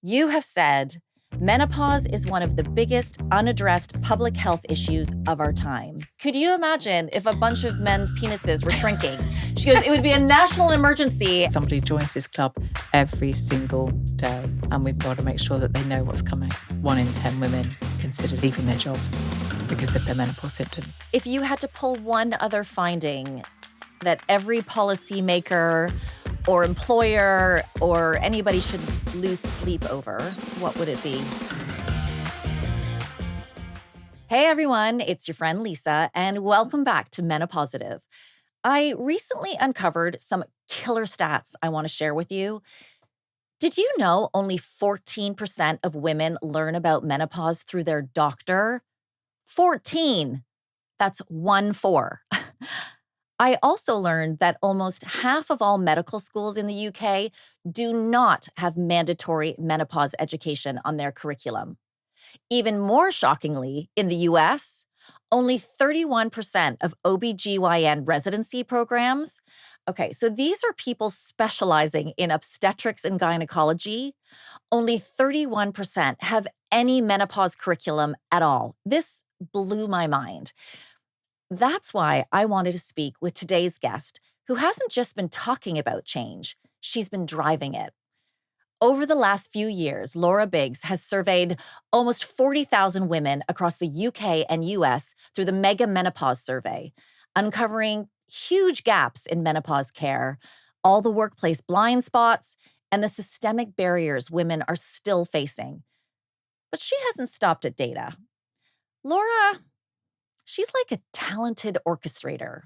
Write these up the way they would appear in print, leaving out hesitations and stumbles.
You have said menopause is one of the biggest unaddressed public health issues of our time. Could you imagine if a bunch of men's penises were shrinking? She goes, it would be a national emergency. Somebody joins this club every single day, and we've got to make sure that they know what's coming. 1 in 10 women consider leaving their jobs because of their menopause symptoms. If you had to pull one other finding that every policymaker or employer or anybody should lose sleep over, what would it be? Hey everyone, it's your friend Lisa, and welcome back to MenoPositive. I recently uncovered some killer stats I want to share with you. Did you know only 14% of women learn about menopause through their doctor? 14. That's 1-4. I also learned that almost half of all medical schools in the UK do not have mandatory menopause education on their curriculum. Even more shockingly, in the US, only 31% of OBGYN residency programs. Okay, so these are people specializing in obstetrics and gynecology. Only 31% have any menopause curriculum at all. This blew my mind. That's why I wanted to speak with today's guest, who hasn't just been talking about change, she's been driving it. Over the last few years, Laura Biggs has surveyed almost 40,000 women across the UK and US through the Mega Menopause Survey, uncovering huge gaps in menopause care, all the workplace blind spots, and the systemic barriers women are still facing. But she hasn't stopped at data. Laura, she's like a talented orchestrator.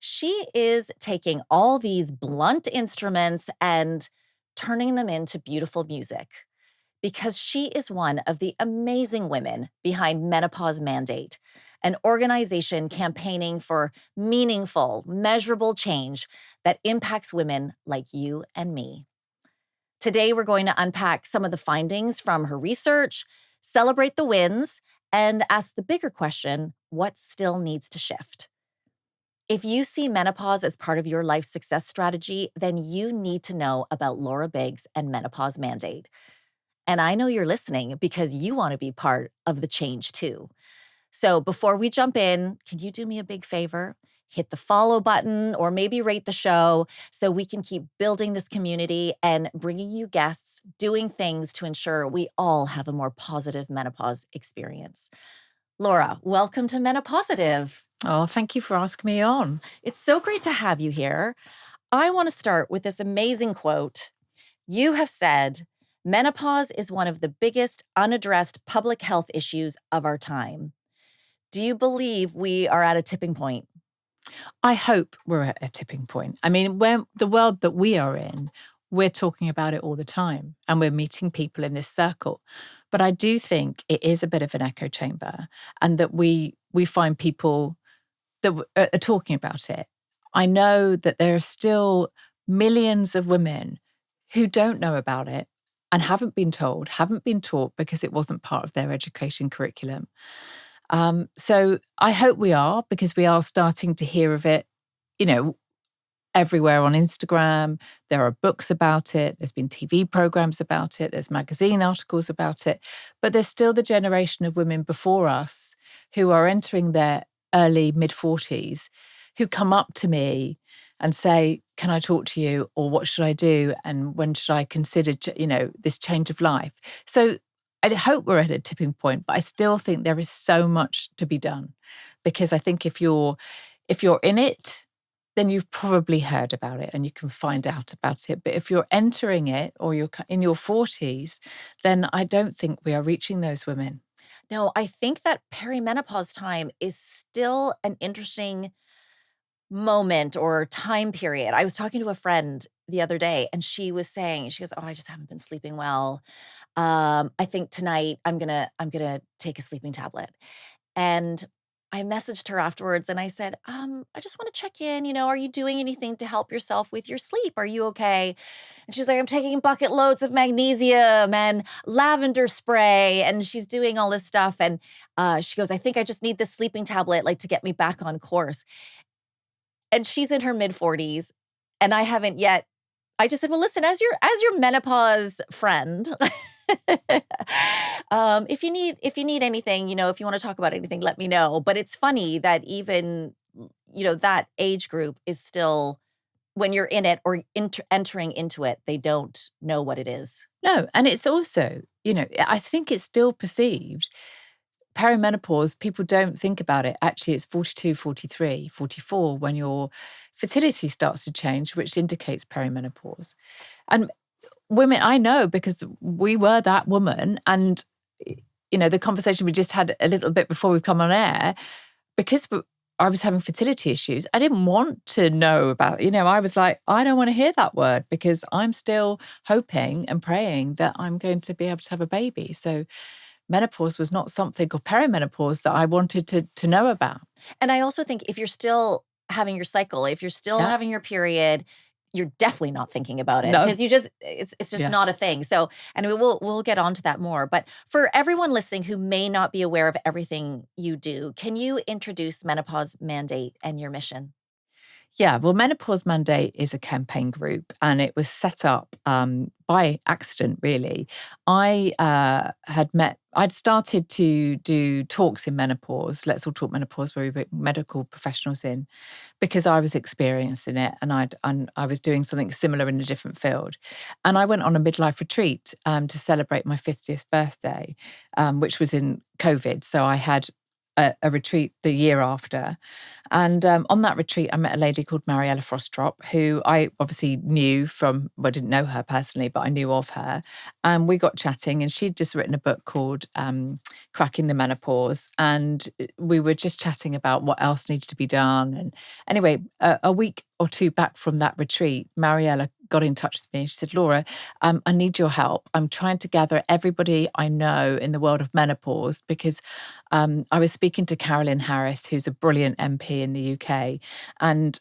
She is taking all these blunt instruments and turning them into beautiful music because she is one of the amazing women behind Menopause Mandate, an organization campaigning for meaningful, measurable change that impacts women like you and me. Today, we're going to unpack some of the findings from her research, celebrate the wins, and ask the bigger question, what still needs to shift? If you see menopause as part of your life success strategy, then you need to know about Laura Biggs and Menopause Mandate. And I know you're listening because you want to be part of the change too. So before we jump in, can you do me a big favor? Hit the follow button or maybe rate the show so we can keep building this community and bringing you guests, doing things to ensure we all have a more positive menopause experience. Laura, welcome to MenoPositive. Oh, thank you for asking me on. It's so great to have you here. I want to start with this amazing quote. You have said, menopause is one of the biggest unaddressed public health issues of our time. Do you believe we are at a tipping point? I hope we're at a tipping point. I mean, when the world that we are in, we're talking about it all the time and we're meeting people in this circle. But I do think it is a bit of an echo chamber and that we find people that are talking about it. I know that there are still millions of women who don't know about it and haven't been told, haven't been taught because it wasn't part of their education curriculum. So I hope we are, because we are starting to hear of it, everywhere on Instagram. There are books about it. There's been TV programs about it. There's magazine articles about it. But there's still the generation of women before us who are entering their early mid-40s who come up to me and say, can I talk to you? Or what should I do? And when should I consider, this change of life? So I hope we're at a tipping point, but I still think there is so much to be done, because I think if you're in it, then you've probably heard about it and you can find out about it. But if you're entering it or you're in your 40s, then I don't think we are reaching those women. No, I think that perimenopause time is still an interesting moment or time period. I was talking to a friend the other day and she goes, oh, I just haven't been sleeping well. I think tonight I'm gonna take a sleeping tablet. And I messaged her afterwards and I said, I just want to check in, are you doing anything to help yourself with your sleep? Are you okay? And she's like, I'm taking bucket loads of magnesium and lavender spray. And she's doing all this stuff. And she goes, I think I just need this sleeping tablet, to get me back on course. And she's in her mid-40s and I haven't yet. I just said, well, listen, as your menopause friend, If you need anything, if you want to talk about anything, let me know. But it's funny that even, that age group is still, when you're in it or entering into it, they don't know what it is. No, and it's also, I think it's still perceived. Perimenopause, people don't think about it. Actually, it's 42, 43, 44 when your fertility starts to change, which indicates perimenopause. And women, I know because we were that woman. And, the conversation we just had a little bit before we come on air, because I was having fertility issues, I didn't want to know about, I was like, I don't want to hear that word because I'm still hoping and praying that I'm going to be able to have a baby. So menopause was not something, or perimenopause, that I wanted to know about. And I also think if you're still having your cycle, if you're still Yeah. having your period, you're definitely not thinking about it No. because it's just Yeah. not a thing. So, and we'll get onto that more. But for everyone listening who may not be aware of everything you do, can you introduce Menopause Mandate and your mission? Yeah, well, Menopause Mandate is a campaign group, and it was set up by accident, really. I'd started to do talks in menopause, Let's All Talk Menopause, where we bring medical professionals in, because I was experiencing it, and I was doing something similar in a different field. And I went on a midlife retreat to celebrate my 50th birthday, which was in COVID. So I had a retreat the year after. And on that retreat, I met a lady called Mariella Frostrup, who I obviously knew from, well, I didn't know her personally, but I knew of her. And we got chatting, and she'd just written a book called Cracking the Menopause. And we were just chatting about what else needed to be done. And anyway, a week or two back from that retreat, Mariella got in touch with me. She said, Laura, I need your help. I'm trying to gather everybody I know in the world of menopause because I was speaking to Carolyn Harris, who's a brilliant MP in the UK, and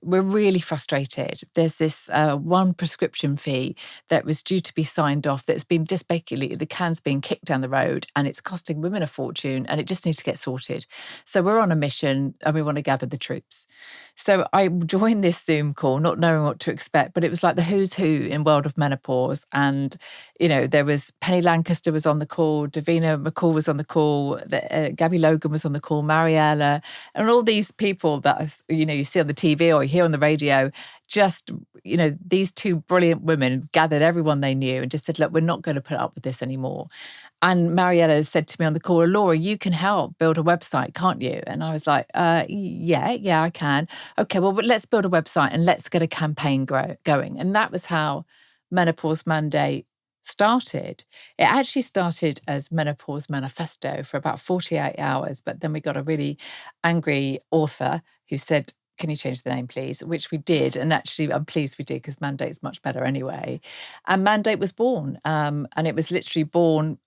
we're really frustrated. There's this one prescription fee that was due to be signed off that's been just basically, the can's being kicked down the road and it's costing women a fortune and it just needs to get sorted. So we're on a mission and we want to gather the troops. So I joined this Zoom call, not knowing what to expect, but it was like the who's who in world of menopause. And, there was Penny Lancaster was on the call, Davina McCall was on the call, Gabby Logan was on the call, Mariella, and all these people that, you see on the TV or you hear on the radio, just, these two brilliant women gathered everyone they knew and just said, look, we're not going to put up with this anymore. And Mariella said to me on the call, Laura, you can help build a website, can't you? And I was like, yeah, I can. Okay, well, but let's build a website and let's get a campaign going. And that was how Menopause Mandate started. It actually started as Menopause Manifesto for about 48 hours, but then we got a really angry author who said, can you change the name, please? Which we did. And actually, I'm pleased we did because Mandate's much better anyway. And Mandate was born. And it was literally born.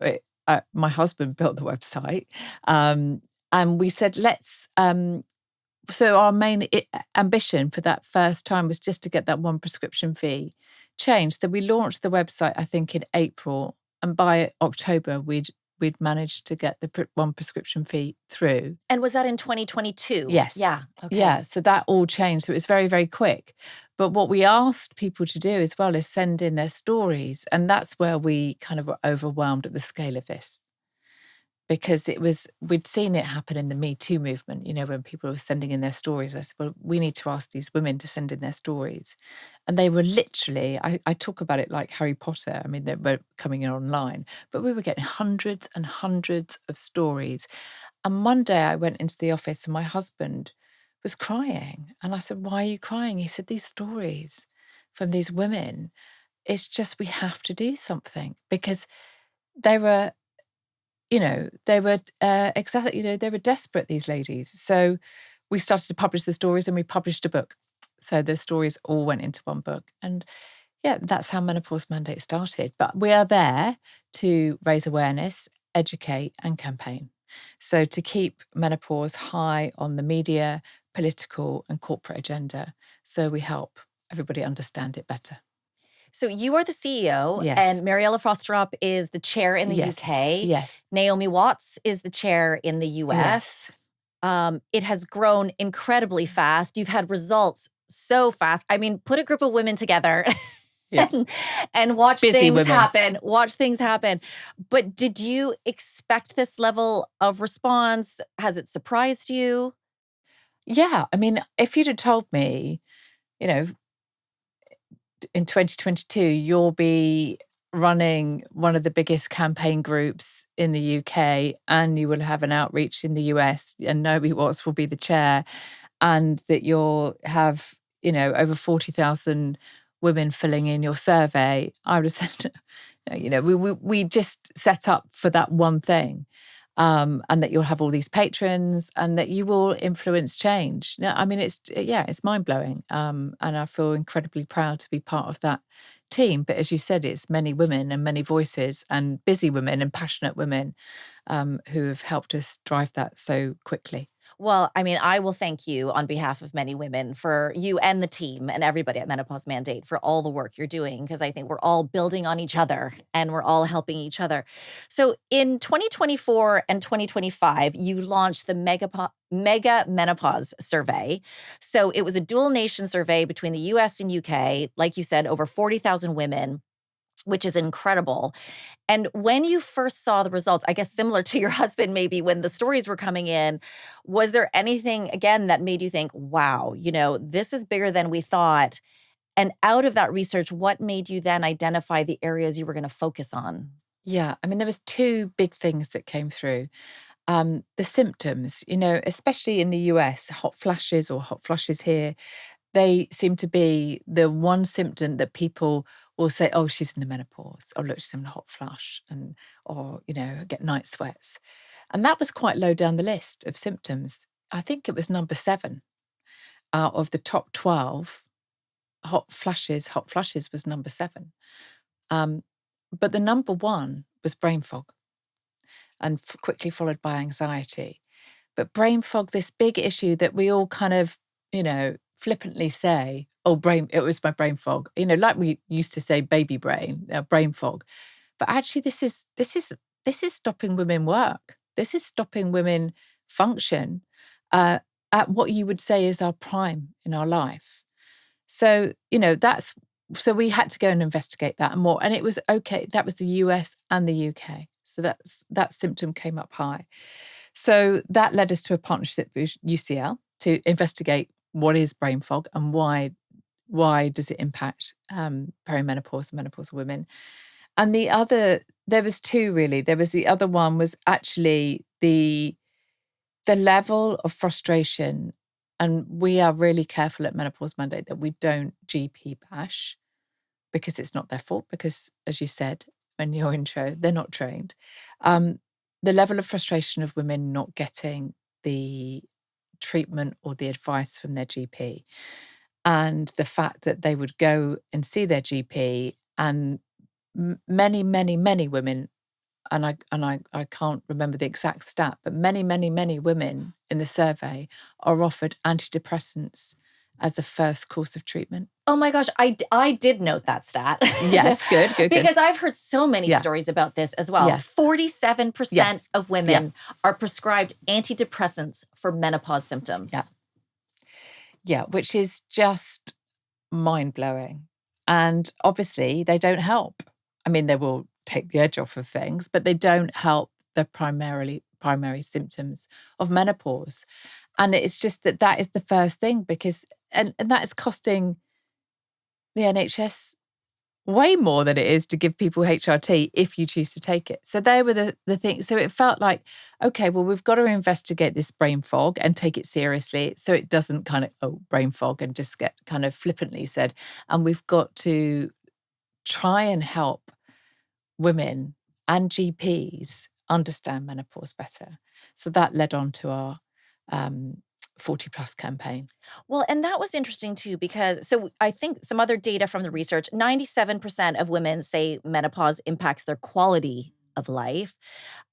My husband built the website. And we said, let's. So our main ambition for that first time was just to get that one prescription fee changed. So we launched the website, I think, in April. And by October, we'd managed to get the one prescription fee through. And was that in 2022? Yes. Yeah. Okay. Yeah. So that all changed. So it was very, very quick. But what we asked people to do as well is send in their stories. And that's where we kind of were overwhelmed at the scale of this. Because we'd seen it happen in the Me Too movement, when people were sending in their stories. I said, well, we need to ask these women to send in their stories. And they were literally, I talk about it like Harry Potter. I mean, they were coming in online, but we were getting hundreds and hundreds of stories. And one day I went into the office and my husband was crying. And I said, why are you crying? He said, these stories from these women, it's just, we have to do something because they were, they were exactly, they were desperate, these ladies. So we started to publish the stories and we published a book. So the stories all went into one book. And yeah, that's how Menopause Mandate started. But we are there to raise awareness, educate, and campaign. So to keep menopause high on the media, political, and corporate agenda. So we help everybody understand it better. So you are the CEO, Yes. and Mariella Frostrup is the chair in the Yes. UK. Yes. Naomi Watts is the chair in the US. It has grown incredibly fast. You've had results so fast. I mean, put a group of women together Yeah. and watch Busy things women. happen. Watch things happen. But did you expect this level of response? Has it surprised you? Yeah. I mean, if you'd have told me, you know, in 2022, you'll be running one of the biggest campaign groups in the UK and you will have an outreach in the US and Naomi Watts will be the chair and that you'll have, over 40,000 women filling in your survey, I would have said, we just set up for that one thing. And that you'll have all these patrons and that you will influence change. No, I mean, it's mind blowing. And I feel incredibly proud to be part of that team. But as you said, it's many women and many voices and busy women and passionate women who have helped us drive that so quickly. Well, I mean, I will thank you on behalf of many women for you and the team and everybody at Menopause Mandate for all the work you're doing, because I think we're all building on each other and we're all helping each other. So in 2024 and 2025, you launched the Mega Menopause Survey. So it was a dual nation survey between the US and UK, like you said, over 40,000 women, which is incredible. And when you first saw the results, I guess similar to your husband, maybe when the stories were coming in, was there anything, again, that made you think, wow, this is bigger than we thought? And out of that research, what made you then identify the areas you were going to focus on? Yeah, I mean, there was two big things that came through. The symptoms, especially in the US, hot flashes or hot flushes here, they seem to be the one symptom that people will say, oh, she's in the menopause, or look, she's in a hot flush, or get night sweats. And that was quite low down the list of symptoms. I think it was number 7 out of the top 12. Hot flushes was number 7. But the number 1 was brain fog, and quickly followed by anxiety. But brain fog, this big issue that we all kind of, flippantly say, oh, it was my brain fog, like we used to say baby brain fog. But actually this is stopping women work. This is stopping women function at what you would say is our prime in our life. So, so we had to go and investigate that and more. And it was okay. That was the US and the UK. So that symptom came up high. So that led us to a partnership with UCL to investigate what is brain fog and why does it impact perimenopause and menopausal women. And there was 2 really. There was the other one was actually the level of frustration. And we are really careful at Menopause Mandate that we don't GP bash because it's not their fault, because as you said in your intro, they're not trained. The level of frustration of women not getting the treatment or the advice from their GP, and the fact that they would go and see their GP and many, many, many women, and I can't remember the exact stat, but many, many, many women in the survey are offered antidepressants as a first course of treatment. Oh my gosh, I did note that stat. Yes, good. Because I've heard so many stories about this as well. Yes. 47% of women are prescribed antidepressants for menopause symptoms. Yeah, which is just mind-blowing. And obviously, they don't help. I mean, they will take the edge off of things, but they don't help the primary symptoms of menopause. And it's just that is the first thing, because and that is costing the NHS way more than it is to give people HRT if you choose to take it. So they were the things. So it felt like, okay, well, we've got to investigate this brain fog and take it seriously so it doesn't kind of, brain fog, and just get kind of flippantly said. And we've got to try and help women and GPs understand menopause better. So that led on to our 40 plus campaign. Well, and that was interesting too, because so I think some other data from the research, 97% of women say menopause impacts their quality of life.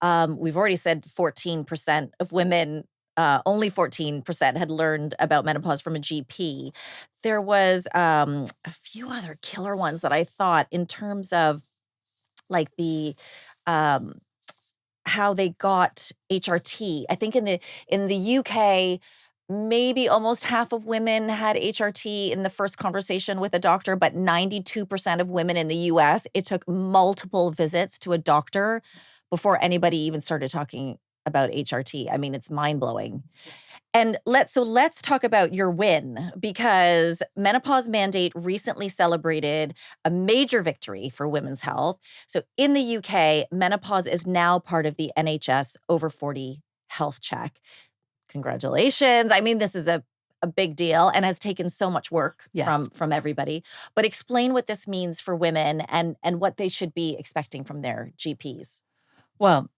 We've already said 14% of women, only 14% had learned about menopause from a GP. There was a few other killer ones that I thought in terms of like the how they got HRT. I think in the UK, maybe almost half of women had HRT in the first conversation with a doctor, but 92% of women in the US, it took multiple visits to a doctor before anybody even started talking about HRT. I mean, it's mind-blowing. And let's talk about your win, because Menopause Mandate recently celebrated a major victory for women's health. So in the UK, menopause is now part of the NHS over 40 health check. Congratulations. I mean, this is a big deal and has taken so much work Yes. from everybody. But explain what this means for women and what they should be expecting from their GPs. Well,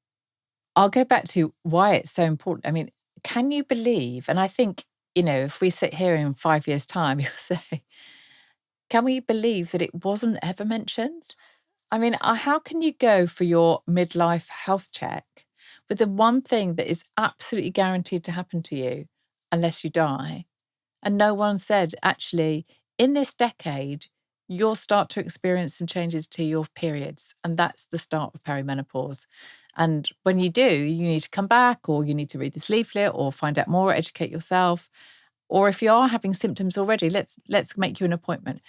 I'll go back to why it's so important. I mean, can you believe, and I think, if we sit here in 5 years' time, you'll say, can we believe that it wasn't ever mentioned? I mean, how can you go for your midlife health check with the one thing that is absolutely guaranteed to happen to you unless you die? And no one said, actually, in this decade, you'll start to experience some changes to your periods. And that's the start of perimenopause. And when you do, you need to come back, or you need to read this leaflet, or find out more, educate yourself. Or if you are having symptoms already, let's make you an appointment.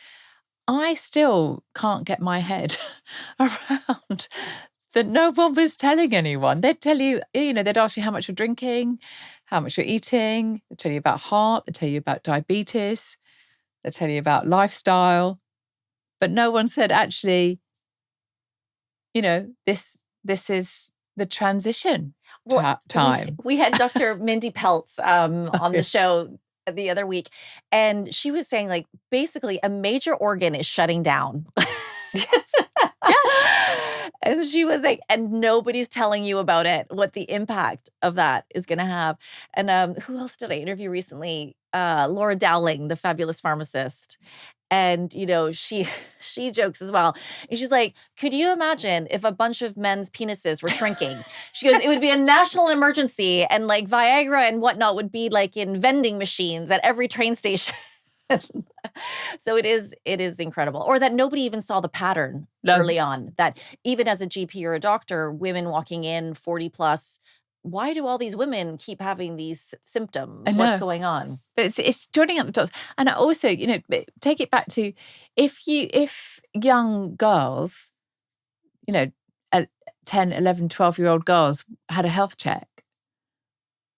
I still can't get my head around that no one was telling anyone. They'd tell you, they'd ask you how much you're drinking, how much you're eating. They'd tell you about heart. They'd tell you about diabetes. They'd tell you about lifestyle. But no one said, actually, this is the transition time. We had Dr. Mindy Peltz on the show the other week, and she was saying, like, basically a major organ is shutting down. Yes. And she was like, and nobody's telling you about it, what the impact of that is going to have. And who else did I interview recently? Laura Dowling, the fabulous pharmacist. And, she jokes as well. And she's like, could you imagine if a bunch of men's penises were shrinking? She goes, it would be a national emergency, and like Viagra and whatnot would be like in vending machines at every train station. So it is incredible. Or that nobody even saw the pattern early on, that even as a GP or a doctor, women walking in 40 plus, why do all these women keep having these symptoms? What's going on? But it's joining up the dots. And I also, take it back to if young girls, 10, 11, 12-year-old girls had a health check,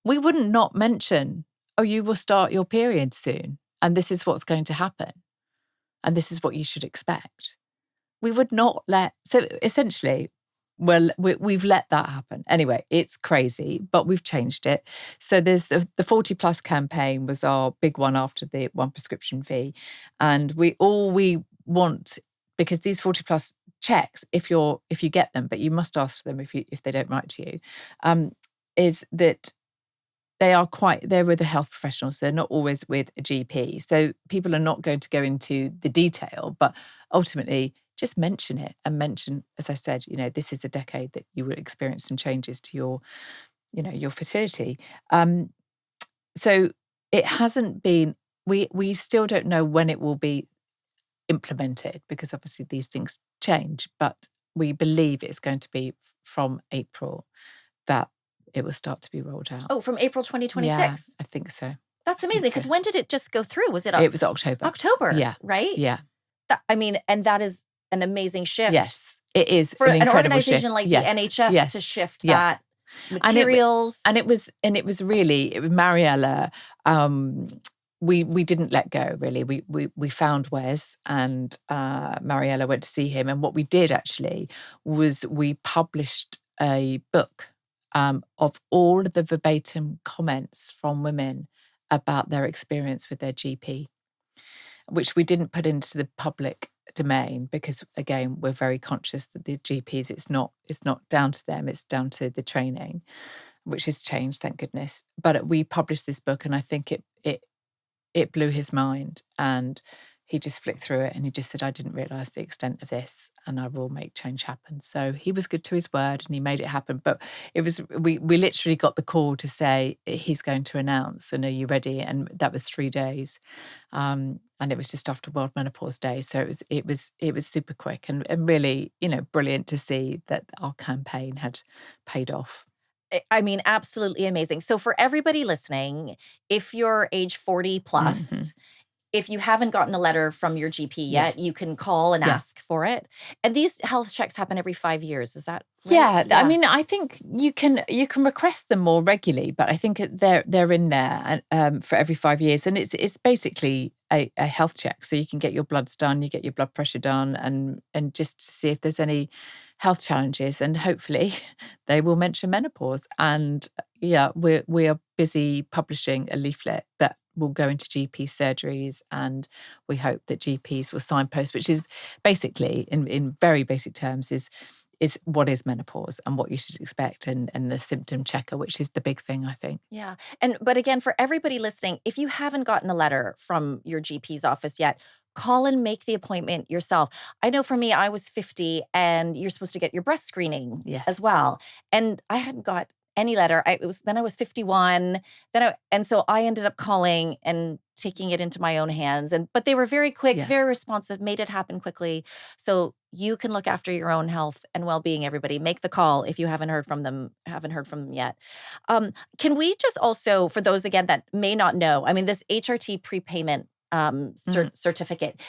we wouldn't not mention, oh, you will start your period soon, and this is what's going to happen, and this is what you should expect. We would not so essentially, well, we've let that happen. Anyway, it's crazy, but we've changed it. So there's the 40 plus campaign was our big one after the one prescription fee. And we want, because these 40 plus checks, if you get them, but you must ask for them if they don't write to you, is that they're with a health professional, so they're not always with a GP. So people are not going to go into the detail, but ultimately just mention it and mention, as I said, this is a decade that you will experience some changes to your fertility. So it hasn't been, we still don't know when it will be implemented, because obviously these things change, but we believe it's going to be from April that it will start to be rolled out. Oh, from April 2026? Yeah, I think so. That's amazing, because when did it just go through? Was it It was October. October, yeah. Right? Yeah. And that is an amazing shift. Yes, it is for an organization shift. Like the NHS to shift that materials. And it was really Mariella. We didn't let go, really. We found Wes, and Mariella went to see him. And what we did actually was we published a book of all of the verbatim comments from women about their experience with their GP, which we didn't put into the public domain because, again, we're very conscious that the GPs, it's not down to them, it's down to the training, which has changed, thank goodness. But we published this book, and I think it blew his mind, and he just flicked through it and he just said, I didn't realise the extent of this, and I will make change happen. So he was good to his word and he made it happen. But it was, we literally got the call to say, he's going to announce, and are you ready? And that was 3 days. And it was just after World Menopause Day. So it was super quick and really, brilliant to see that our campaign had paid off. I mean, absolutely amazing. So for everybody listening, if you're age 40 Mhm. plus, if you haven't gotten a letter from your GP Yes. yet, you can call and Yeah. ask for it. And these health checks happen every 5 years. Is that right? Yeah, I mean, I think you can request them more regularly, but I think they're in there for every 5 years, and it's basically a health check. So you can get your bloods done, you get your blood pressure done, and just to see if there's any health challenges, and hopefully they will mention menopause. And yeah, we are busy publishing a leaflet that will go into GP surgeries, and we hope that GPs will signpost, which is basically in very basic terms is what is menopause and what you should expect, and the symptom checker, which is the big thing, I think. Yeah. But again, for everybody listening, if you haven't gotten a letter from your GP's office yet, call and make the appointment yourself. I know for me, I was 50 and you're supposed to get your breast screening as Yes. well. And I hadn't got any letter. I was 51. And so I ended up calling and taking it into my own hands. But they were very quick, Yes. very responsive, made it happen quickly. So you can look after your own health and well-being, everybody. Make the call if you haven't heard from them yet. Can we just also, for those again that may not know, I mean, this HRT prepayment Mhm. certificate,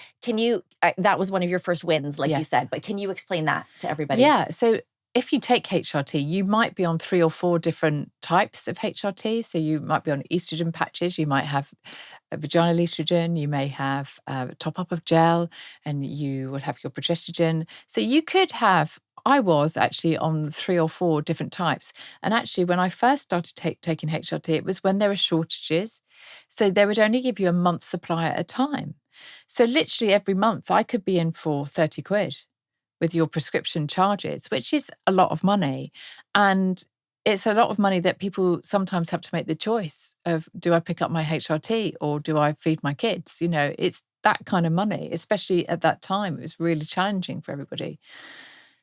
that was one of your first wins, like you Yes. said, but can you explain that to everybody? Yeah. So if you take HRT, you might be on 3 or 4 different types of HRT. So you might be on estrogen patches, you might have a vaginal estrogen, you may have a top up of gel, and you will have your progestogen. So you could have. I was actually on 3 or 4 different types. And actually, when I first started taking HRT, it was when there were shortages. So they would only give you a month's supply at a time. So literally every month I could be in for 30 quid with your prescription charges, which is a lot of money. And it's a lot of money that people sometimes have to make the choice of, do I pick up my HRT or do I feed my kids? It's that kind of money, especially at that time. It was really challenging for everybody.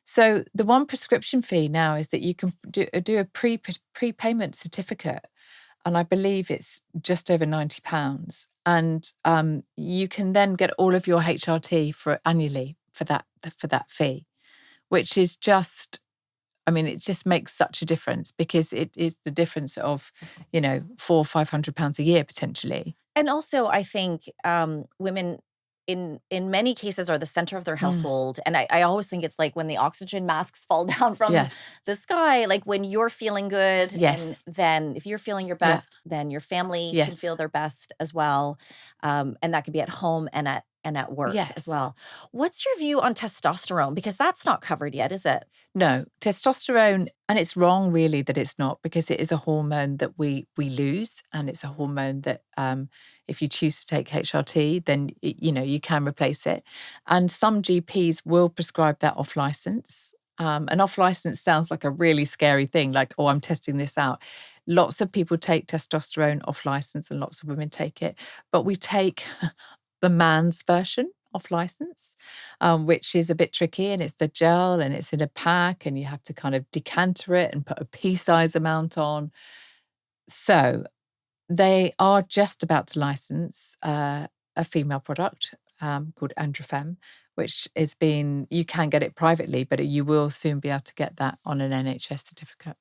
So the one prescription fee now is that you can do a prepayment certificate, and I believe it's just over £90. And you can then get all of your HRT for annually for that fee, which is just, I mean, it just makes such a difference, because it is the difference of, £400-500 a year potentially. And also, I think women in many cases are the center of their Mm. household. And I always think it's like when the oxygen masks fall down from Yes. the sky, like when you're feeling good, and Yes. then if you're feeling your Yeah. best, then your family can Yes. feel their best as well. And that can be at home and at work as Yes. well. What's your view on testosterone? Because that's not covered yet, is it? No, testosterone, and it's wrong really that it's not, because it is a hormone that we lose, and it's a hormone that if you choose to take HRT, then you can replace it. And some GPs will prescribe that off license. And off license sounds like a really scary thing, like, oh, I'm testing this out. Lots of people take testosterone off license, and lots of women take it, but we take the man's version off license, which is a bit tricky, and it's the gel, and it's in a pack, and you have to kind of decanter it and put a pea-size amount on. So they are just about to license a female product called Androfem, which you can get it privately, but you will soon be able to get that on an NHS certificate.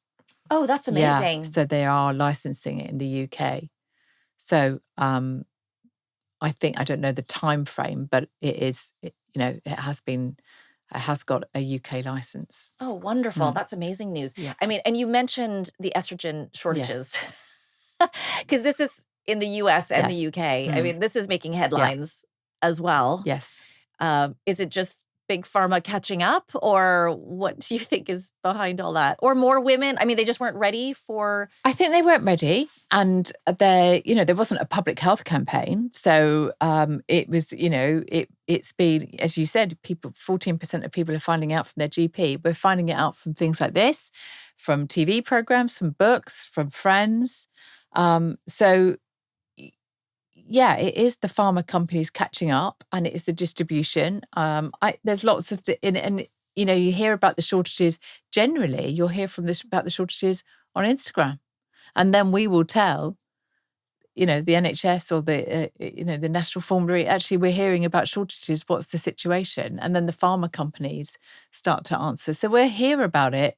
Oh, that's Yeah, amazing. so they are licensing it in the UK. So I think, I don't know the time frame, but it has got a UK license. Oh, wonderful. Mm. That's amazing news. Yeah. I mean, and you mentioned the estrogen Yes. shortages. Because this is in the US and the Yes. UK. I Mm. mean, this is making headlines as well. Yes. Is it just big pharma catching up, or what do you think is behind all that? Or more women? I mean, they just weren't ready for. I think they weren't ready, and there wasn't a public health campaign. So it was, it's been, as you said, 14% of people are finding out from their GP. We're finding it out from things like this, from TV programs, from books, from friends. So yeah, it is the pharma companies catching up, and it is the distribution. There's lots of, and you hear about the shortages generally. You'll hear about the shortages on Instagram, and then we will tell, the NHS or the National Formulary. Actually, we're hearing about shortages. What's the situation? And then the pharma companies start to answer. So we'll hear about it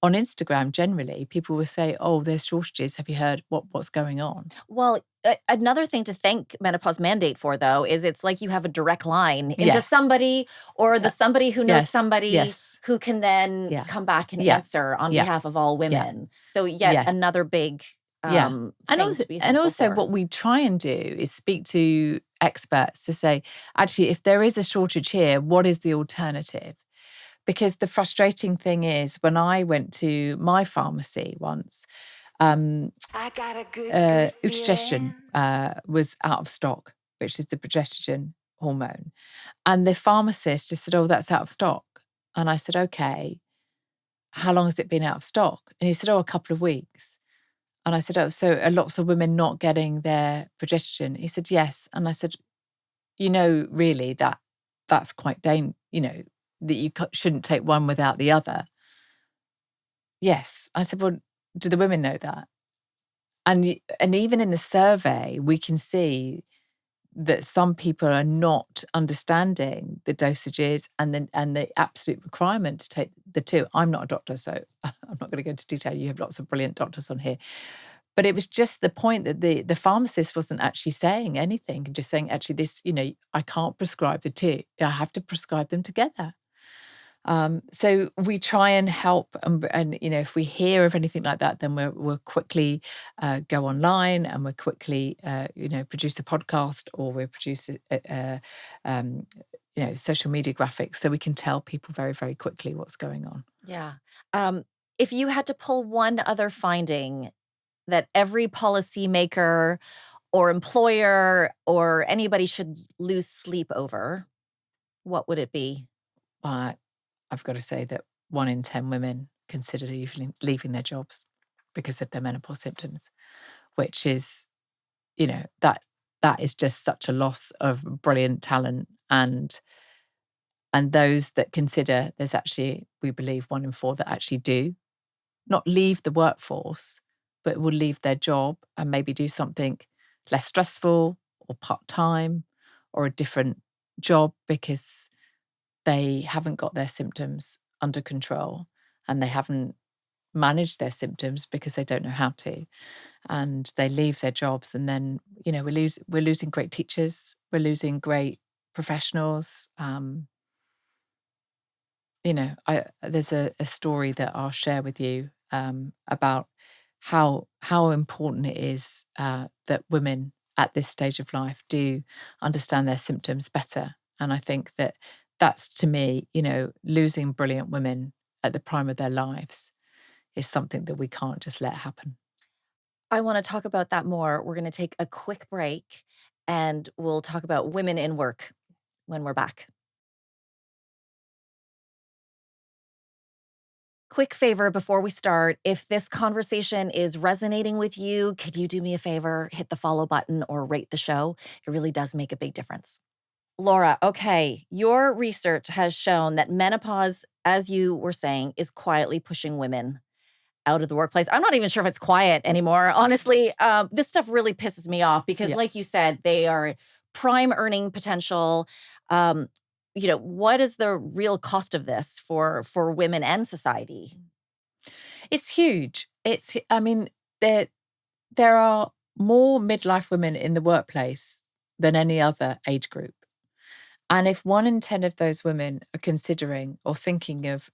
on Instagram, generally, people will say, oh, there's shortages. Have you heard what's going on? Well, another thing to thank Menopause Mandate for, though, is it's like you have a direct line into Yes. somebody, or the somebody who knows Yes. somebody Yes. who can then Yeah. come back and Yeah. answer on Yeah. behalf of all Yeah. women. So yet Yes. another big Yeah. thing to be thankful for. What we try and do is speak to experts to say, actually, if there is a shortage here, what is the alternative? Because the frustrating thing is, when I went to my pharmacy once, I got a good estrogen was out of stock, which is the progesterone hormone. And the pharmacist just said, oh, that's out of stock. And I said, okay, how long has it been out of stock? And he said, oh, a couple of weeks. And I said, oh, so are lots of women not getting their progesterone? He said, yes. And I said, really that's quite that you shouldn't take one without the other. Yes. I said, well, do the women know that? And even in the survey, we can see that some people are not understanding the dosages and the absolute requirement to take the two. I'm not a doctor, so I'm not going to go into detail. You have lots of brilliant doctors on here. But it was just the point that the pharmacist wasn't actually saying anything, just saying, actually, this, I can't prescribe the two. I have to prescribe them together. So we try and help, and if we hear of anything like that, then we'll quickly go online, and we'll quickly produce a podcast, or we'll produce social media graphics, so we can tell people very, very quickly what's going on. Yeah. If you had to pull one other finding that every policymaker or employer or anybody should lose sleep over, what would it be? I've got to say that 1 in 10 women consider leaving their jobs because of their menopause symptoms, which is, that is just such a loss of brilliant talent. And those that consider, there's actually, we believe, 1 in 4 that actually do not leave the workforce, but will leave their job and maybe do something less stressful or part-time or a different job because they haven't got their symptoms under control, and they haven't managed their symptoms because they don't know how to, and they leave their jobs. And then we're losing great teachers, we're losing great professionals. There's a story that I'll share with you about how important it is that women at this stage of life do understand their symptoms better. And I think that's, to me, losing brilliant women at the prime of their lives is something that we can't just let happen. I want to talk about that more. We're going to take a quick break, and we'll talk about women in work when we're back. Quick favor before we start. If this conversation is resonating with you, could you do me a favor? Hit the follow button or rate the show. It really does make a big difference. Laura, okay, your research has shown that menopause, as you were saying, is quietly pushing women out of the workplace. I'm not even sure if it's quiet anymore. Honestly, this stuff really pisses me off because, like you said, they are prime earning potential. What is the real cost of this for women and society? It's huge. There are more midlife women in the workplace than any other age group. And if 1 in 10 of those women are considering or thinking of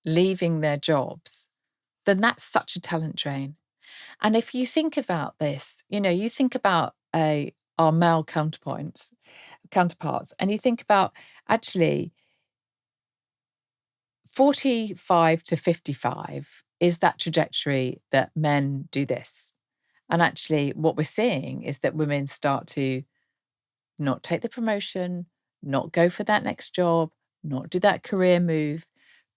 leaving their jobs, then that's such a talent drain. And if you think about this, you think about our male counterparts, and you think about, actually, 45 to 55 is that trajectory that men do this. And actually, what we're seeing is that women start to not take the promotion, not go for that next job, not do that career move,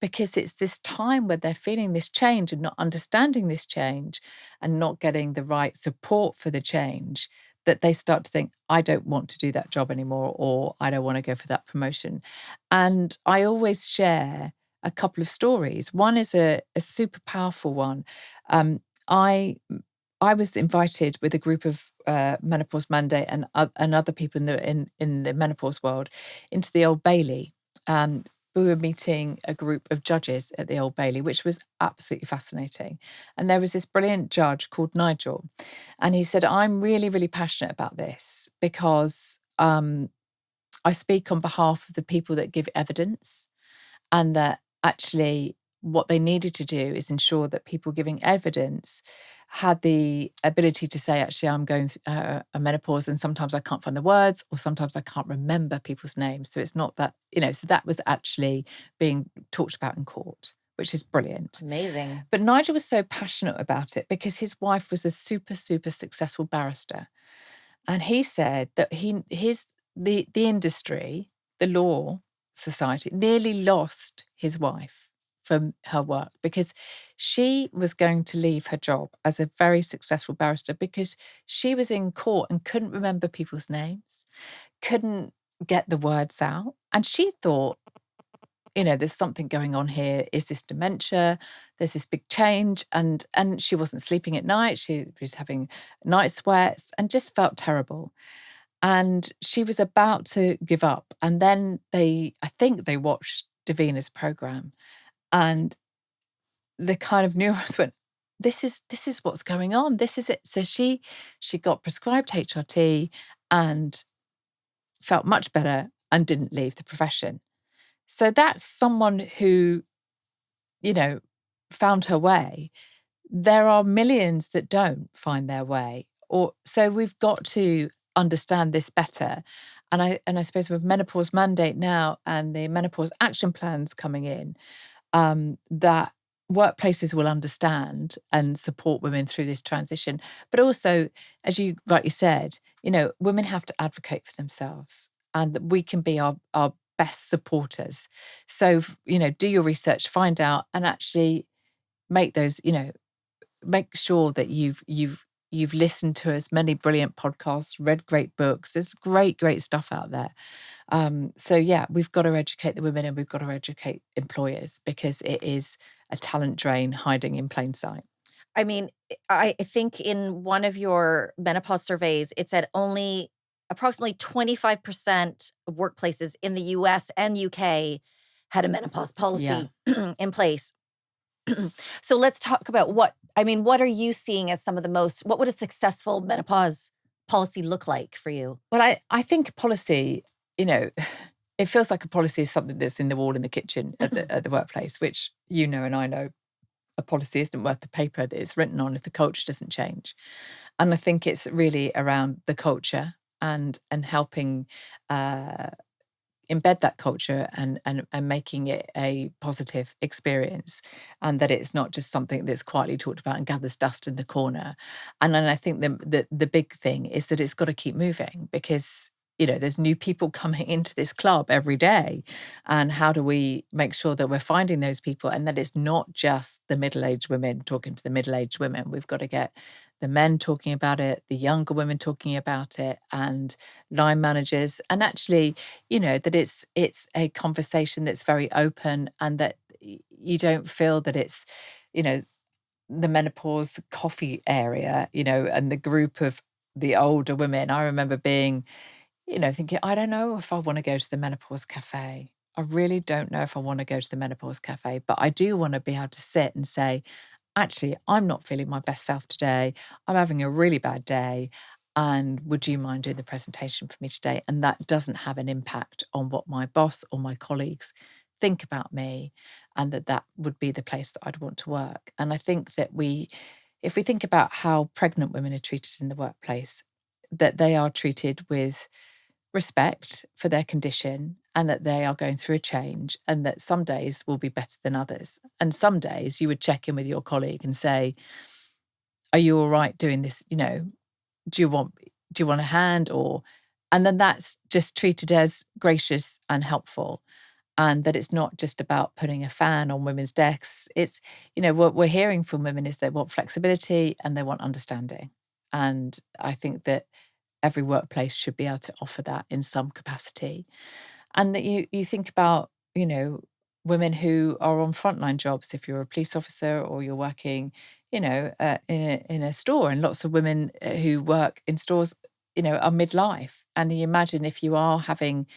because it's this time where they're feeling this change and not understanding this change and not getting the right support for the change, that they start to think, I don't want to do that job anymore, or I don't want to go for that promotion. And I always share a couple of stories. One is a super powerful one. I was invited with a group of Menopause Mandate and other people in the menopause world into the Old Bailey. we were meeting a group of judges at the Old Bailey, which was absolutely fascinating. And there was this brilliant judge called Nigel. And he said, I'm really, really passionate about this because I speak on behalf of the people that give evidence, and that actually what they needed to do is ensure that people giving evidence had the ability to say, actually, I'm going through a menopause and sometimes I can't find the words, or sometimes I can't remember people's names. So it's not that, so that was actually being talked about in court, which is brilliant. Amazing. But Nigel was so passionate about it because his wife was a super, super successful barrister. And he said that the industry, the law society, nearly lost his wife from her work because she was going to leave her job as a very successful barrister because she was in court and couldn't remember people's names, couldn't get the words out. And she thought, there's something going on here. Is this dementia? There's this big change. And she wasn't sleeping at night. She was having night sweats and just felt terrible. And she was about to give up. And then I think they watched Davina's program, and the kind of neurons went, this is what's going on. This is it. So she got prescribed HRT and felt much better and didn't leave the profession. So that's someone who, found her way. There are millions that don't find their way. So we've got to understand this better. And I suppose with Menopause Mandate now and the menopause action plans coming in, that workplaces will understand and support women through this transition. But also, as you rightly said, women have to advocate for themselves, and that we can be our best supporters. So, do your research, find out, and actually make those, make sure that you've listened to as many brilliant podcasts, read great books. There's great stuff out there. So yeah, we've got to educate the women and we've got to educate employers because it is a talent drain hiding in plain sight. I mean, I think in one of your menopause surveys, it said only approximately 25% of workplaces in the US and UK had a menopause policy in place. So let's talk about what are you seeing as some of the what would a successful menopause policy look like for you? Well, I think policy, it feels like a policy is something that's in the wall in the kitchen at the workplace, which and I know a policy isn't worth the paper that it's written on if the culture doesn't change. And I think it's really around the culture and helping embed that culture and making it a positive experience, and that it's not just something that's quietly talked about and gathers dust in the corner. And then I think the big thing is that it's got to keep moving because there's new people coming into this club every day. And how do we make sure that we're finding those people and that it's not just the middle-aged women talking to the middle-aged women? We've got to get the men talking about it, the younger women talking about it, and line managers. And actually, that it's a conversation that's very open and that you don't feel that it's, the menopause coffee area, and the group of the older women. I remember being thinking, I don't know if I want to go to the menopause cafe. I really don't know if I want to go to the menopause cafe, but I do want to be able to sit and say, actually, I'm not feeling my best self today. I'm having a really bad day. And would you mind doing the presentation for me today? And that doesn't have an impact on what my boss or my colleagues think about me, and that would be the place that I'd want to work. And I think that if we think about how pregnant women are treated in the workplace, that they are treated with respect for their condition and that they are going through a change, and that some days will be better than others. And some days you would check in with your colleague and say, are you all right doing this? Do you want a hand? And then that's just treated as gracious and helpful. And that it's not just about putting a fan on women's desks. It's, what we're hearing from women is they want flexibility and they want understanding. And I think that every workplace should be able to offer that in some capacity. And that you think about, women who are on frontline jobs, if you're a police officer or you're working, in a store, and lots of women who work in stores, are midlife. And you imagine if you are having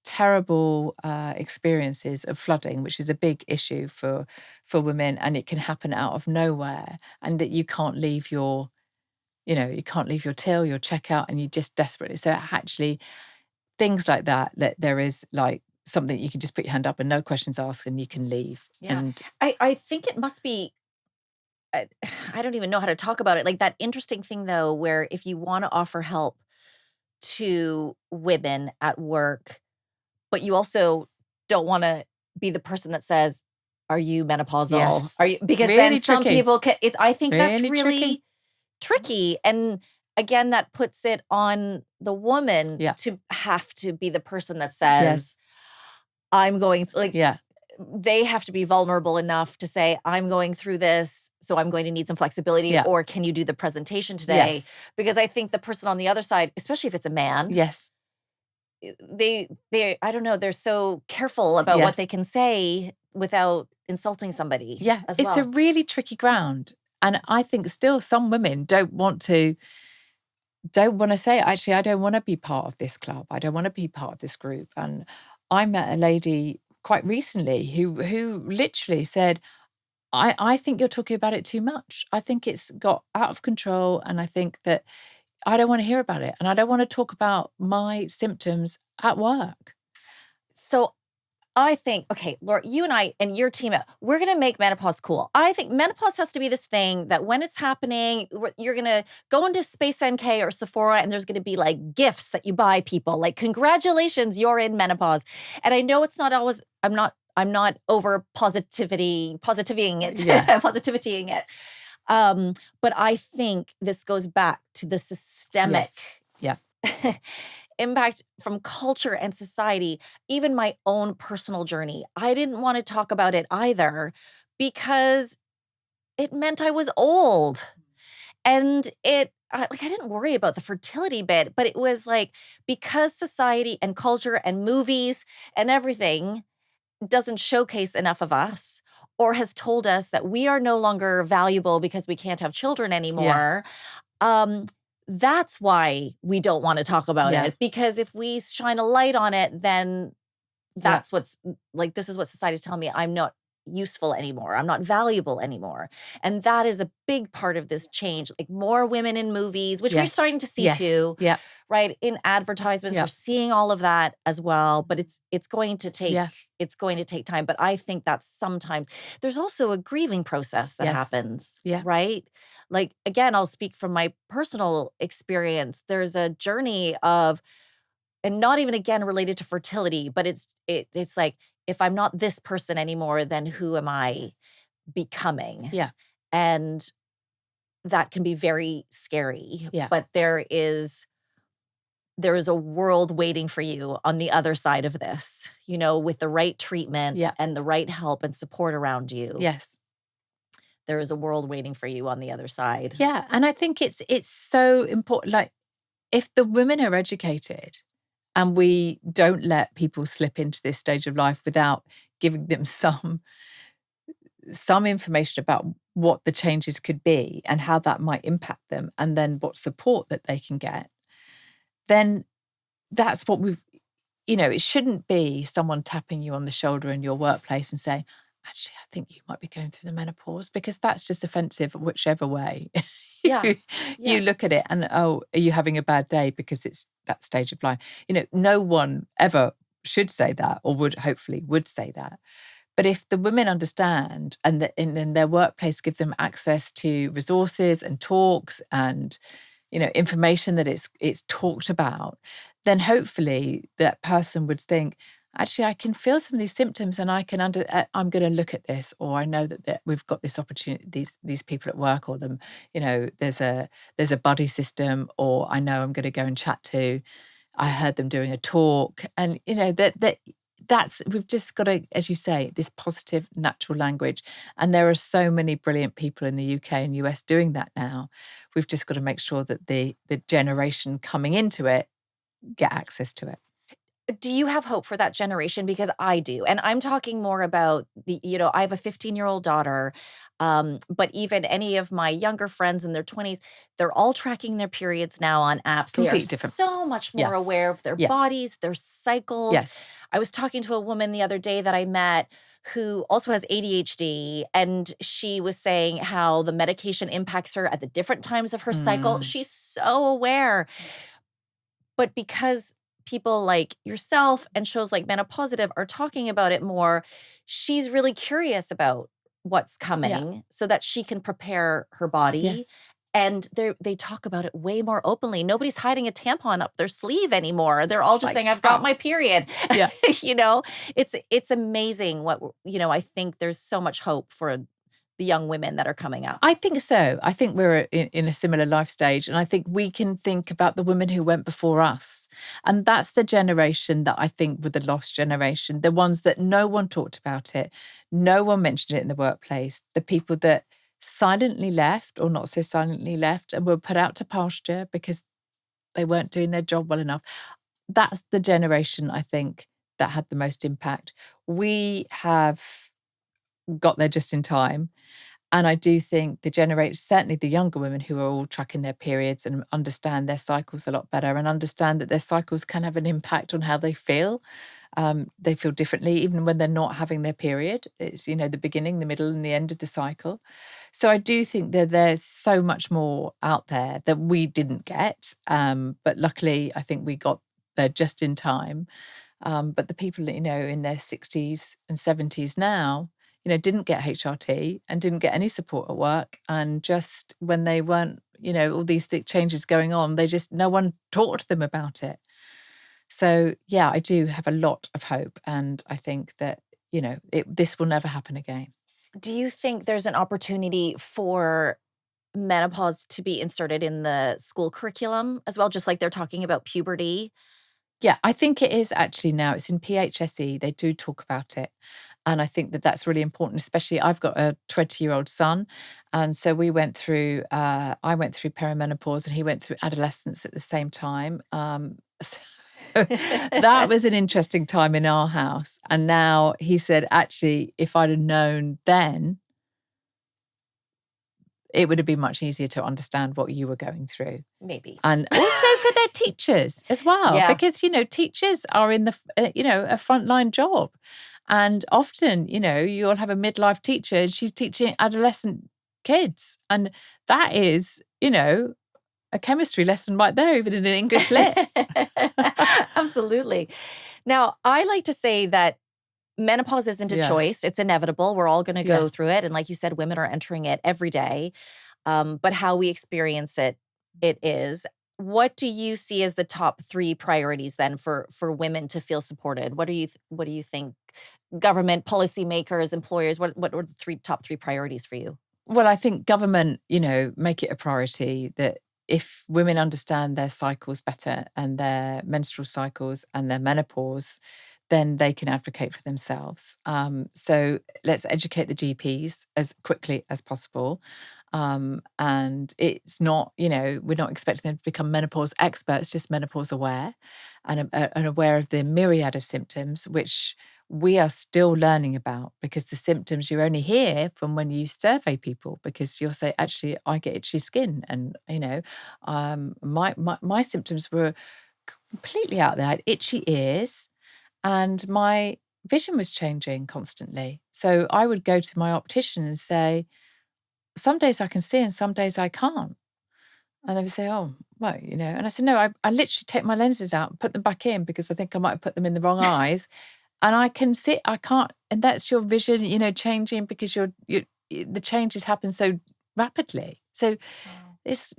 terrible experiences of flooding, which is a big issue for women, and it can happen out of nowhere, and that you can't leave your, you can't leave your till, your checkout, and you just desperately. So actually, things like that there is like something you can just put your hand up and no questions asked, and you can leave. Yeah. And I think it must be, I don't even know how to talk about it. Like that interesting thing though, where if you want to offer help to women at work, but you also don't want to be the person that says, "Are you menopausal? yes, Are you?" Because then really some tricky, people can. I think that's really really tricky, and again, that puts it on the woman Yeah. to have to be the person that Yes. says, "I'm going like." Yeah. They have to be vulnerable enough to say, "I'm going through this, so I'm going to need some flexibility," Yeah. or "Can you do the presentation today?" Yes. Because I think the person on the other side, especially if it's a man, Yes. they I don't know, they're so careful about what Yes. they can say without insulting somebody Yeah. as It's a well. really tricky ground. And I think still some women don't want to say, actually, I don't want to be part of this club. I don't want to be part of this group. And I met a lady quite recently who literally said, I think you're talking about it too much. I think it's got out of control. And I think that I don't want to hear about it. And I don't want to talk about my symptoms at work. So I think, okay, Laura, you and I and your team, we're going to make menopause cool. I think menopause has to be this thing that when it's happening, you're going to go into Space NK or Sephora and there's going to be like gifts that you buy people. Like, congratulations, you're in menopause. And I know it's not always, I'm not over positivitying it, Yeah. positivitying it. But I think this goes back to the systemic Yes. Yeah. impact from culture and society, even my own personal journey. I didn't want to talk about it either because it meant I was old. And I didn't worry about the fertility bit, but it was like, because society and culture and movies and everything doesn't showcase enough of us or has told us that we are no longer valuable because we can't have children anymore. That's why we don't want to talk about Yeah. it, because if we shine a light on it, then that's what's like, this is what society's telling me. I'm not useful anymore. I'm not valuable anymore. And that is a big part of this change. Like more women in movies, which we're Yes. starting to see Yes. too, Yeah. right? In advertisements, Yeah. we're seeing all of that as well. But it's going to take Yeah. it's going to take time. But I think that sometimes there's also a grieving process that Yes. happens, Yeah. right? Like, again, I'll speak from my personal experience. There's a journey of, and not even again related to fertility, but it's like, if I'm not this person anymore, then who am I becoming? Yeah. And that can be very scary. Yeah. But there is a world waiting for you on the other side of this, with the right treatment Yeah. and the right help and support around you. Yes. There is a world waiting for you on the other side. Yeah. And I think it's so important. Like, if the women are educated and we don't let people slip into this stage of life without giving them some information about what the changes could be and how that might impact them, and then what support that they can get, then that's what it shouldn't be someone tapping you on the shoulder in your workplace and saying, actually, I think you might be going through the menopause, because that's just offensive whichever way. Yeah. You look at it and, oh, are you having a bad day because it's that stage of life? No one ever should say that, or hopefully would say that. But if the women understand and in their workplace give them access to resources and talks and information that it's talked about, then hopefully that person would think, actually, I can feel some of these symptoms and I can I'm going to look at this, or I know that we've got this opportunity, these people at work, or them, there's a buddy system, or I know I'm going to go and chat to. I heard them doing a talk, and that's we've just got to, as you say, this positive natural language. And there are so many brilliant people in the UK and US doing that now. We've just got to make sure that the generation coming into it get access to it. Do you have hope for that generation? Because I do. And I'm talking more about I have a 15-year-old daughter, but even any of my younger friends in their 20s, they're all tracking their periods now on apps. They are Completely different. so much more aware of their bodies, their cycles. Yes. I was talking to a woman the other day that I met who also has ADHD, and she was saying how the medication impacts her at the different times of her cycle. Mm. She's so aware. But because people like yourself and shows like MenoPositive are talking about it more, she's really curious about what's Yeah. coming so that she can prepare her body. Yes. And they talk about it way more openly. Nobody's hiding a tampon up their sleeve anymore. They're all just My saying, "I've got God. my period." Yeah. You know, it's amazing what, I think there's so much hope for the young women that are coming up. I think so. I think we're in a similar life stage. And I think we can think about the women who went before us. And that's the generation that I think were the lost generation, the ones that no one talked about it. No one mentioned it in the workplace. The people that silently left or not so silently left and were put out to pasture because they weren't doing their job well enough. That's the generation, I think, that had the most impact. We have got there just in time. And I do think certainly the younger women who are all tracking their periods and understand their cycles a lot better and understand that their cycles can have an impact on how they feel. They feel differently even when they're not having their period. It's, the beginning, the middle, and the end of the cycle. So I do think that there's so much more out there that we didn't get. But luckily, I think we got there just in time. But the people, in their 60s and 70s now, didn't get HRT and didn't get any support at work. And just when they weren't, all these changes going on, no one talked to them about it. So, yeah, I do have a lot of hope. And I think that, this will never happen again. Do you think there's an opportunity for menopause to be inserted in the school curriculum as well, just like they're talking about puberty? Yeah, I think it is actually now. It's in PHSE. They do talk about it. And I think that that's really important, especially I've got a 20-year-old son. And so I went through perimenopause and he went through adolescence at the same time. So that was an interesting time in our house. And now he said, actually, if I'd have known then, it would have been much easier to understand what you were going through. Maybe. And also for their teachers as well, Yeah. because, teachers are in a frontline job. And often, you'll have a midlife teacher and she's teaching adolescent kids. And that is, a chemistry lesson right there, even in an English lit. Absolutely. Now, I like to say that menopause isn't a Yeah. choice. It's inevitable. We're all going to go Yeah. through it. And like you said, women are entering it every day. But how we experience it, it is. What do you see as the top 3 priorities then for women to feel supported? What do you think government, policymakers, employers, what are the top 3 priorities for you? Well, I think government, make it a priority that if women understand their cycles better and their menstrual cycles and their menopause, then they can advocate for themselves. So let's educate the GPs as quickly as possible. And it's not, we're not expecting them to become menopause experts, just menopause aware and aware of the myriad of symptoms, which we are still learning about, because the symptoms you only hear from when you survey people, because you'll say, actually, I get itchy skin. And, my symptoms were completely out there. I had itchy ears and my vision was changing constantly. So I would go to my optician and say, some days I can see and some days I can't. And they would say, oh, well, and I said, no, I literally take my lenses out and put them back in because I think I might have put them in the wrong eyes. And I can see, I can't, and that's your vision, changing because the changes happen so rapidly. So it's,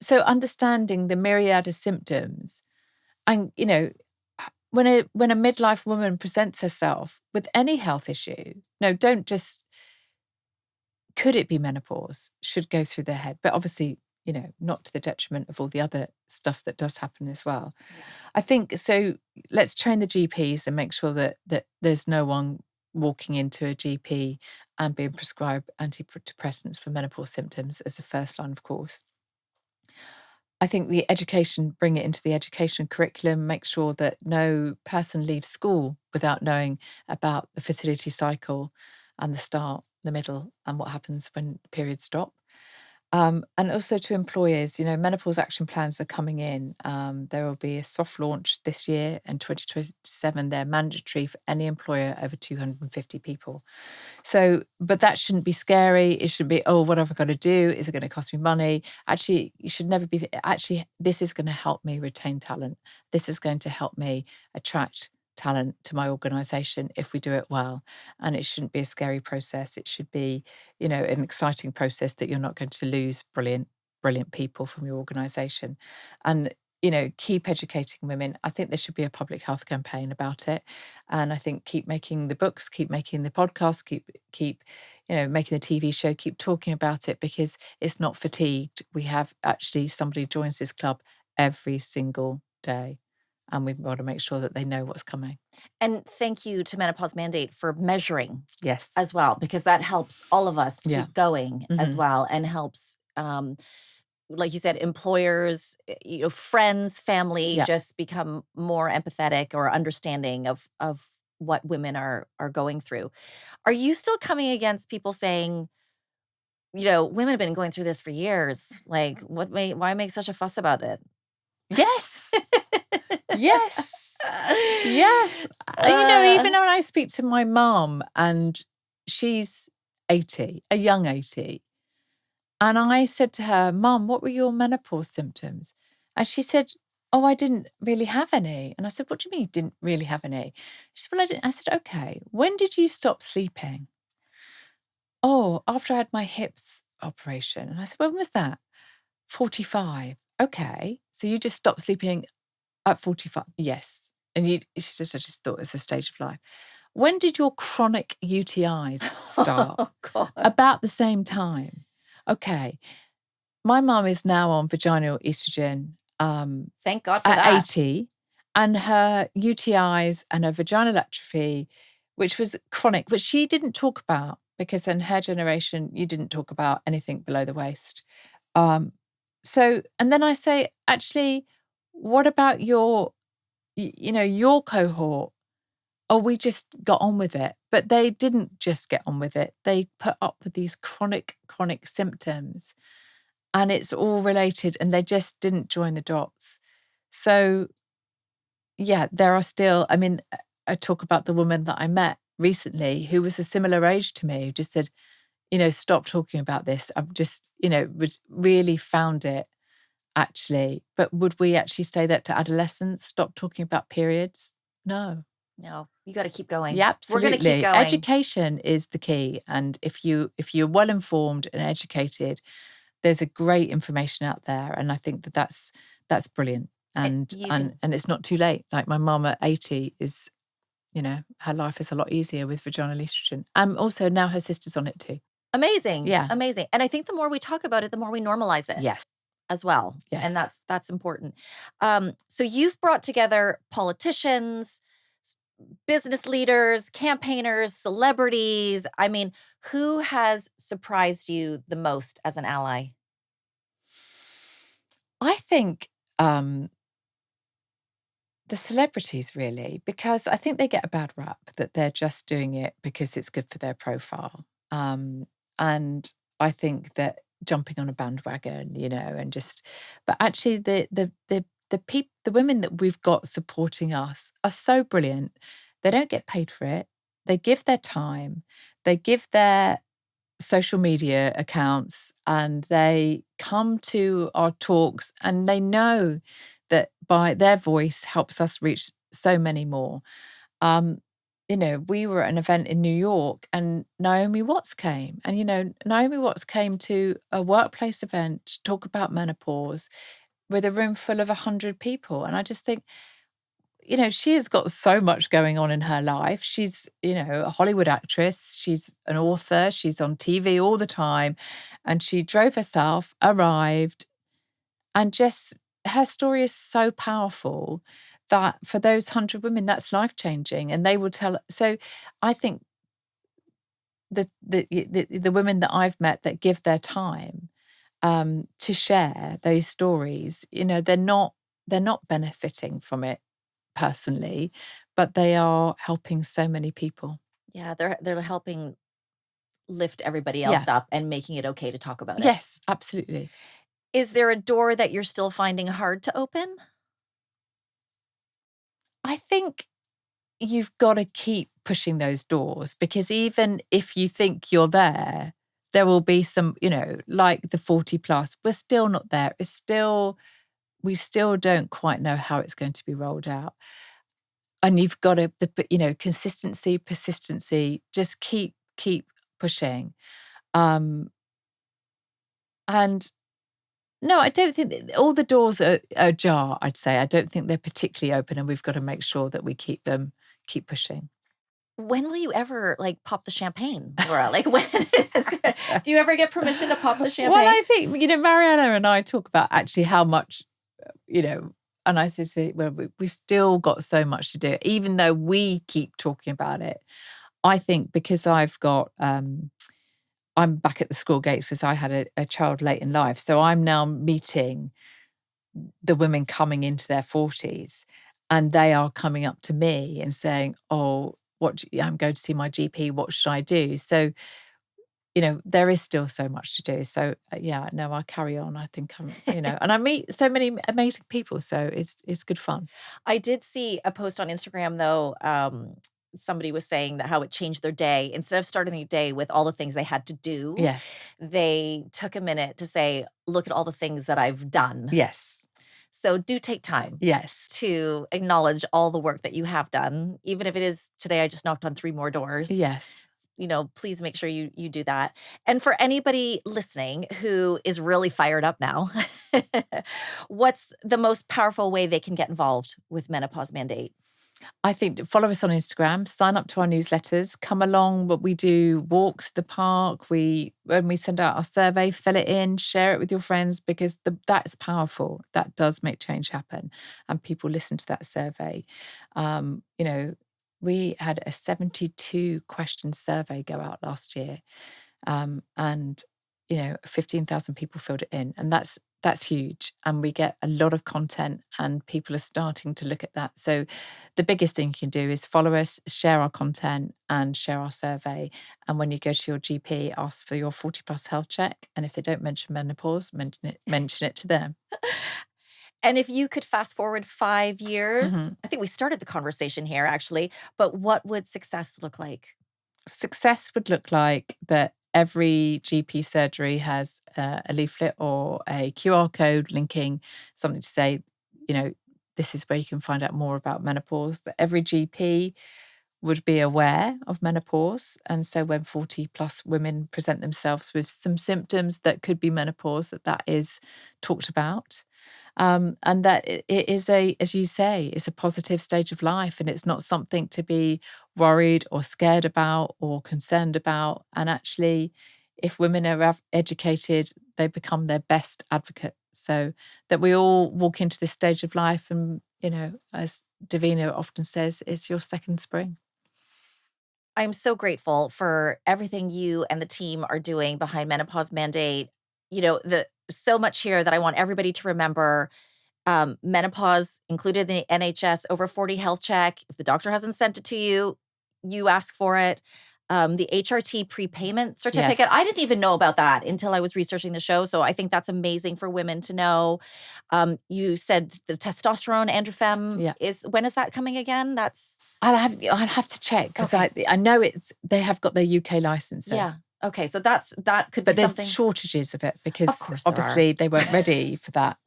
so understanding the myriad of symptoms and, when a midlife woman presents herself with any health issue, no, don't just, could it be menopause, should go through their head. But obviously, not to the detriment of all the other stuff that does happen as well. Yeah. I think, so let's train the GPs and make sure that there's no one walking into a GP and being prescribed antidepressants for menopause symptoms as a first line, of course. I think the education, bring it into the education curriculum, make sure that no person leaves school without knowing about the fertility cycle and the start, the middle, and what happens when periods stop. And also to employers, menopause action plans are coming in. There will be a soft launch this year, and 2027, they're mandatory for any employer over 250 people. So, but that shouldn't be scary. It should be, oh, what have I got to do? Is it going to cost me money? Actually, you should never be, actually, this is going to help me retain talent. This is going to help me attract talent to my organization if we do it well. And it shouldn't be a scary process. It should be, an exciting process that you're not going to lose brilliant people from your organization. And keep educating women. I think there should be a public health campaign about it. And I think keep making the books, keep making the podcast, keep making the TV show, keep talking about it, because it's not fatigued. We have actually somebody joins this club every single day, and we've got to make sure that they know what's coming. And thank you to Menopause Mandate for measuring Yes. as well, because that helps all of us Yeah. keep going as Mhm. well, and helps, like you said, employers, friends, family Yeah. just become more empathetic or understanding of what women are going through. Are you still coming against people saying, women have been going through this for years? Like, why make such a fuss about it? Yes. Yes. Yes. Even when I speak to my mum, and she's 80, a young 80, and I said to her, "Mum, what were your menopause symptoms?" And she said, "Oh, I didn't really have any." And I said, "What do you mean you didn't really have any?" She said, "Well, I didn't." I said, "Okay, when did you stop sleeping?" "Oh, after I had my hips operation." And I said, "When was that?" 45. Okay, so you just stopped sleeping at 45? Yes. And she said, "I just thought it's a stage of life." "When did your chronic UTIs start?" Oh, God. About the same time. Okay. My mum is now on vaginal estrogen Thank God for at that. 80, and her UTIs and her vaginal atrophy, which was chronic, which she didn't talk about, because in her generation, you didn't talk about anything below the waist. And then I say, actually, what about your cohort? Oh, we just got on with it. But they didn't just get on with it. They put up with these chronic symptoms, and it's all related, and they just didn't join the dots. So, yeah, there are still, I talk about the woman that I met recently who was a similar age to me, who just said, stop talking about this. I've just, was really found it actually. But would we actually say that to adolescents? Stop talking about periods? No. No, you got to keep going. Yeah, We're going to keep absolutely. going. Education is the key. And if you're well informed and educated, there's a great information out there. And I think that's brilliant. And it's not too late. Like my mum at 80 is, her life is a lot easier with vaginal estrogen. Also now her sister's on it too. Amazing. Yeah. Amazing. And I think the more we talk about it, the more we normalize it. Yes. As well. Yes. And that's important. So you've brought together politicians, business leaders, campaigners, celebrities. I mean, who has surprised you the most as an ally? I think the celebrities, really, because I think they get a bad rap that they're just doing it because it's good for their profile. And I think that jumping on a bandwagon, and but actually the women that we've got supporting us are so brilliant. They don't get paid for it. They give their time. They give their social media accounts, and they come to our talks, and they know that by their voice helps us reach so many more. We were at an event in New York, and Naomi Watts came, and Naomi Watts came to a workplace event to talk about menopause with a room full of 100 people. And I just think, she has got so much going on in her life. She's, a Hollywood actress. She's an author. She's on TV all the time. And she drove herself, arrived, and just her story is so powerful that for those 100 women, that's life-changing. And they will tell. So I think the women that I've met that give their time to share those stories, they're not benefiting from it personally, but they are helping so many people. Yeah, they're helping lift everybody Yeah. else up and making it okay to talk about it. Yes, absolutely. Is there a door that you're still finding hard to open? I think you've got to keep pushing those doors, because even if you think you're there will be some, like the 40 plus, we're still not there. We still don't quite know how it's going to be rolled out. And you've got to, consistency, persistency, just keep pushing. And no, I don't think all the doors are ajar, I'd say. I don't think they're particularly open, and we've got to make sure that we keep pushing. When will you ever, like, pop the champagne, Laura? Like, when do you ever get permission to pop the champagne? Well, I think, Mariella and I talk about actually how much, and I said to her, well, we've still got so much to do, even though we keep talking about it. I think because I've got, I'm back at the school gates because I had a child late in life. So I'm now meeting the women coming into their 40s, and they are coming up to me and saying, oh, I'm going to see my GP. What should I do? So, there is still so much to do. So yeah, no, I'll carry on. I think and I meet so many amazing people. So it's good fun. I did see a post on Instagram, though. Somebody was saying that how it changed their day. Instead of starting the day with all the things they had to do, Yes. they took a minute to say, look at all the things that I've done. Yes. So do take time. Yes. To acknowledge all the work that you have done, even if it is today, I just knocked on 3 more doors. Yes. Please make sure you do that. And for anybody listening who is really fired up now, what's the most powerful way they can get involved with Menopause Mandate? I think follow us on Instagram, sign up to our newsletters, come along. But we do walks to the park. When we send out our survey, fill it in, share it with your friends, because that's powerful. That does make change happen, and people listen to that survey. We had a 72 question survey go out last year, and 15,000 people filled it in, and that's huge. And we get a lot of content, and people are starting to look at that. So the biggest thing you can do is follow us, share our content, and share our survey. And when you go to your GP, ask for your 40 plus health check, and if they don't mention menopause, mention it to them. And if you could fast forward 5 years, I think we started the conversation here actually, but what would success look like? Success would look like that every GP surgery has a leaflet or a QR code linking something to say, this is where you can find out more about menopause, that every GP would be aware of menopause. And so when 40 plus women present themselves with some symptoms that could be menopause, that is talked about. And that it is as you say, it's a positive stage of life, and it's not something to be worried or scared about or concerned about. And actually, if women are educated, they become their best advocate. So that we all walk into this stage of life, and, as Davina often says, it's your second spring. I'm so grateful for everything you and the team are doing behind Menopause Mandate. So much here that I want everybody to remember. Menopause included in the NHS over 40 health check. If the doctor hasn't sent it to you, you ask for it. The HRT prepayment certificate. Yes. I didn't even know about that until I was researching the show. So I think that's amazing for women to know. You said the testosterone androfem when is that coming again? I'll have to check, because I know they have got their UK license. Yeah. Okay. So that could be but there's something. shortages of it, because Of course obviously they weren't ready for that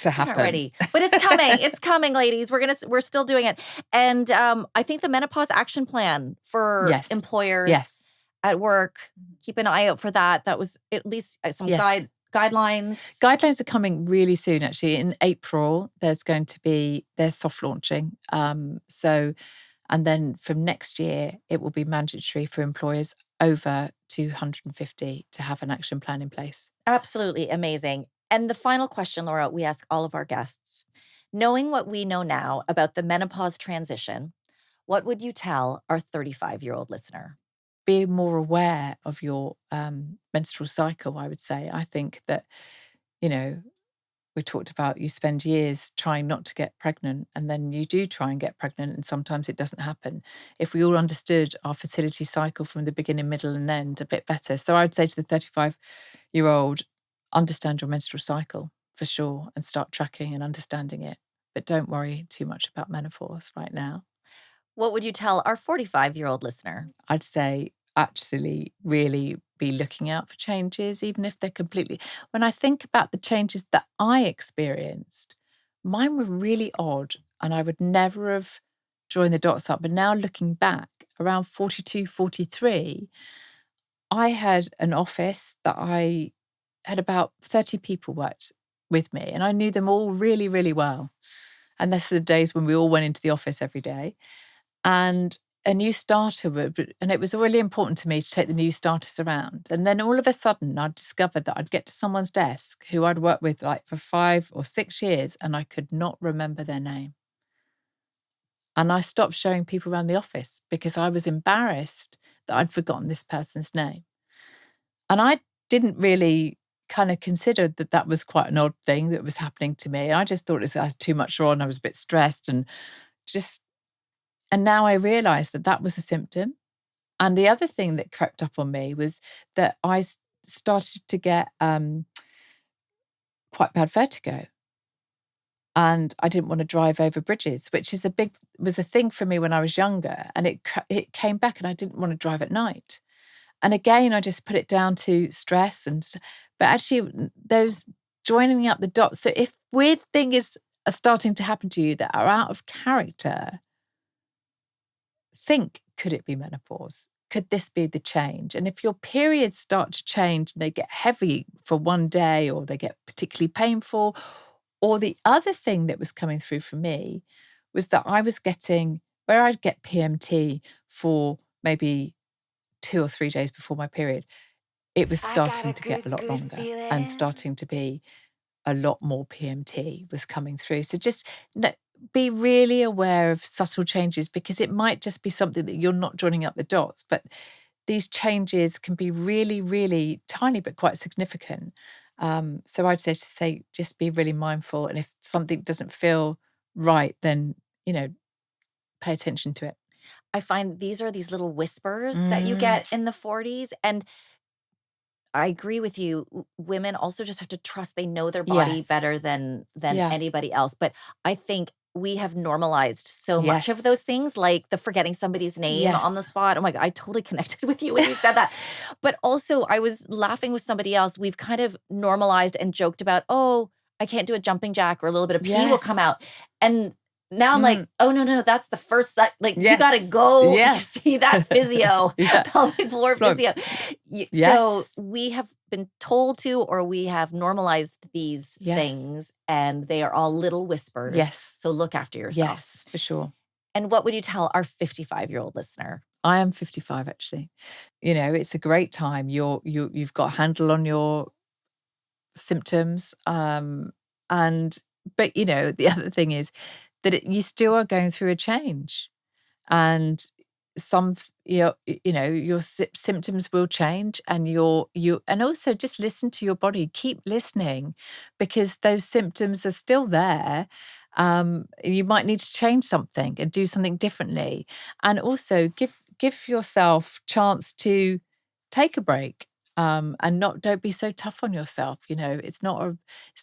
to happen. Not ready, but it's coming. It's coming, ladies. We're still doing it. And I think the menopause action plan for employers at work, keep an eye out for that. That was at least some guidelines. Guidelines are coming really soon, actually. In April, there's soft launching. And then from next year, it will be mandatory for employers over 250 to have an action plan in place. Absolutely amazing. And the final question, Laura, we ask all of our guests. Knowing what we know now about the menopause transition, what would you tell our 35-year-old listener? Be more aware of your menstrual cycle, I would say. I think that, we talked about you spend years trying not to get pregnant, and then you do try and get pregnant, and sometimes it doesn't happen. If we all understood our fertility cycle from the beginning, middle, and end a bit better. So I would say to the 35-year-old, understand your menstrual cycle for sure and start tracking and understanding it. But don't worry too much about menopause right now. What would you tell our 45-year-old listener? I'd say actually really be looking out for changes, even if they're completely. When I think about the changes that I experienced, mine were really odd and I would never have joined the dots up. But now looking back, around 42, 43, I had an office that I had about 30 people worked with me, and I knew them all really, really well. And this is the days when we all went into the office every day. And a new starter and it was really important to me to take the new starters around. And then all of a sudden, I'd discovered that I'd get to someone's desk who I'd worked with like for 5 or 6 years, and I could not remember their name. And I stopped showing people around the office because I was embarrassed that I'd forgotten this person's name. And I didn't really kind of consider that that was quite an odd thing that was happening to me. I just thought it was I had too much on. I was a bit stressed and now I realized that that was a symptom. And the other thing that crept up on me was that I started to get quite bad vertigo. And I didn't want to drive over bridges, which was a thing for me when I was younger. And it came back, and I didn't want to drive at night. And again, I just put it down to stress. But actually, those joining up the dots. So if weird things are starting to happen to you that are out of character, think, could it be menopause? Could this be the change? And if your periods start to change and they get heavy for one day, or they get particularly painful, or the other thing that was coming through for me was that I was getting, where I'd get PMT for maybe 2 or 3 days before my period, it was starting to get a lot longer and starting to be a lot more PMT was coming through. So just be really aware of subtle changes, because it might just be something that you're not joining up the dots, but these changes can be really, really tiny, but quite significant. So I'd say just be really mindful. And if something doesn't feel right, then, pay attention to it. I find these are these little whispers that you get in the 40s. And I agree with you. Women also just have to trust they know their body Yes. better than Yeah. anybody else. But I think we have normalized so much of Yes. those things, like the forgetting somebody's name Yes. on the spot. Oh my God, I totally connected with you when you said that. But also, I was laughing with somebody else. We've kind of normalized and joked about, oh, I can't do a jumping jack, or a little bit of pee will come out. And now I'm like, oh, no, you Yes. got to go Yes. see that physio, Yeah. pelvic floor physio. So Yes. we have been told to, or we have normalized these Yes. things, and they are all little whispers. Yes. So look after yourself. Yes, for sure. And what would you tell our 55-year-old listener? I am 55, actually. It's a great time. You've got a handle on your symptoms. But the other thing is that you still are going through a change, and some your symptoms will change, and and also just listen to your body. Keep listening, because those symptoms are still there. You might need to change something and do something differently, and also give yourself chance to take a break. And don't be so tough on yourself. It's not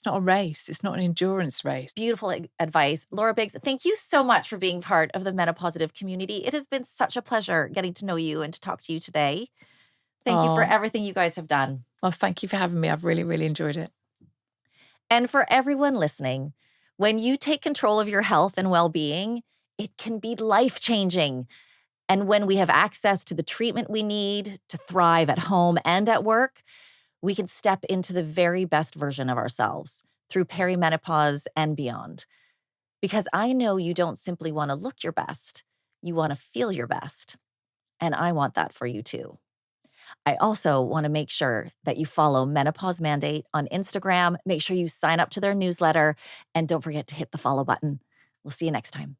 a race. It's not an endurance race. Beautiful advice. Laura Biggs, thank you so much for being part of the MenoPositive community. It has been such a pleasure getting to know you and to talk to you today. Thank you for everything you guys have done. Well, thank you for having me. I've really, really enjoyed it. And for everyone listening, when you take control of your health and well-being, it can be life-changing. And when we have access to the treatment we need to thrive at home and at work, we can step into the very best version of ourselves through perimenopause and beyond. Because I know you don't simply want to look your best, you want to feel your best. And I want that for you too. I also want to make sure that you follow Menopause Mandate on Instagram. Make sure you sign up to their newsletter, and don't forget to hit the follow button. We'll see you next time.